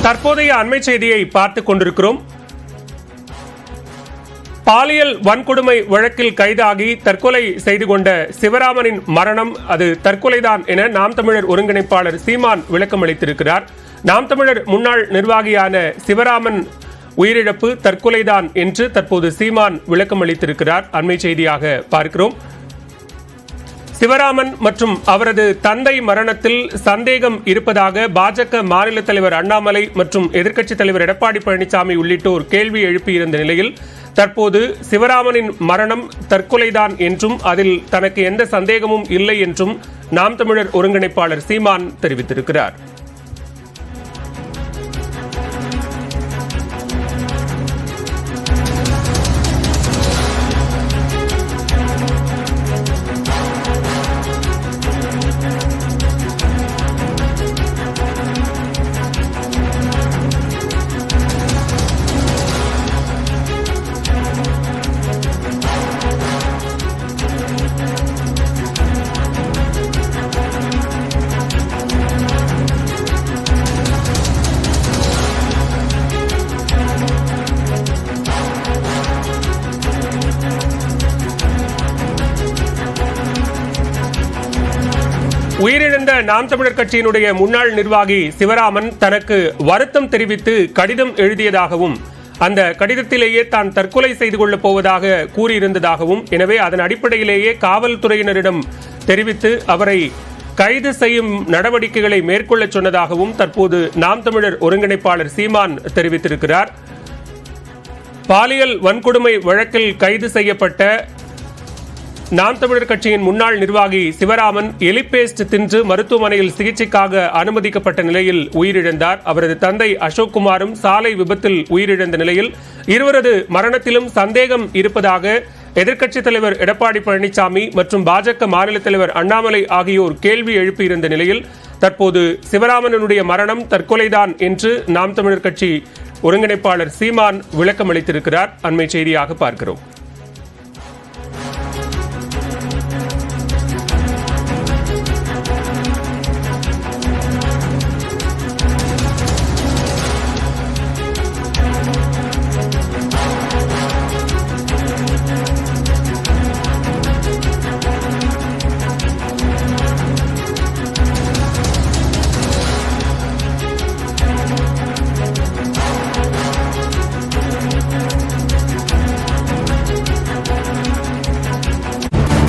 தற்போதைய அண்மை செய்தியை பார்த்துக் கொண்டிருக்கிறோம். பாலியல் வன்கொடுமை வழக்கில் கைதாகி தற்கொலை செய்து கொண்ட சிவராமனின் மரணம் அது தற்கொலைதான் என நாம் தமிழர் ஒருங்கிணைப்பாளர் சீமான் விளக்கம் அளித்திருக்கிறார். நாம் தமிழர் முன்னாள் நிர்வாகியான சிவராமன் உயிரிழப்பு தற்கொலைதான் என்று தற்போது சீமான் விளக்கம் அளித்திருக்கிறார். அண்மை செய்தியாக பார்க்கிறோம். சிவராமன் மற்றும் அவரது தந்தை மரணத்தில் சந்தேகம் இருப்பதாக பாஜக மாநில தலைவர் அண்ணாமலை மற்றும் எதிர்க்கட்சித் தலைவர் எடப்பாடி பழனிசாமி உள்ளிட்டோர் கேள்வி எழுப்பியிருந்த நிலையில் தற்போது சிவராமனின் மரணம் தற்கொலைதான் என்றும் அதில் தனக்கு எந்த சந்தேகமும் இல்லை என்றும் நாம் தமிழர் ஒருங்கிணைப்பாளர் சீமான் தெரிவித்திருக்கிறார். உயிரிழந்த நாம் தமிழர் கட்சியினுடைய முன்னாள் நிர்வாகி சிவராமன் தனக்கு வருத்தம் தெரிவித்து கடிதம் எழுதியதாகவும் அந்த கடிதத்திலேயே தான் தற்கொலை செய்து கொள்ளப் போவதாக கூறியிருந்ததாகவும் எனவே அதன் அடிப்படையிலேயே காவல்துறையினரிடம் தெரிவித்து அவரை கைது செய்யும் நடவடிக்கைகளை மேற்கொள்ள சொன்னதாகவும் தற்போது நாம் தமிழர் ஒருங்கிணைப்பாளர் சீமான் தெரிவித்திருக்கிறார். பாலியல் வன்கொடுமை வழக்கில் கைது செய்யப்பட்ட நாம் தமிழர் கட்சியின் முன்னாள் நிர்வாகி சிவராமன் எலிபேஸ்ட் தின்று மருத்துவமனையில் சிகிச்சைக்காக அனுமதிக்கப்பட்ட நிலையில் உயிரிழந்தார். அவரது தந்தை அசோக்குமாரும் சாலை விபத்தில் உயிரிழந்த நிலையில் இருவரது மரணத்திலும் சந்தேகம் இருப்பதாக எதிர்க்கட்சித் தலைவர் எடப்பாடி பழனிசாமி மற்றும் பாஜக மாநில தலைவர் அண்ணாமலை ஆகியோர் கேள்வி எழுப்பியிருந்த நிலையில் தற்போது சிவராமனுடைய மரணம் தற்கொலைதான் என்று நாம் தமிழர் கட்சி ஒருங்கிணைப்பாளர் சீமான் விளக்கம் அளித்திருக்கிறார். அண்மை செய்தியாக பார்க்கிறோம்.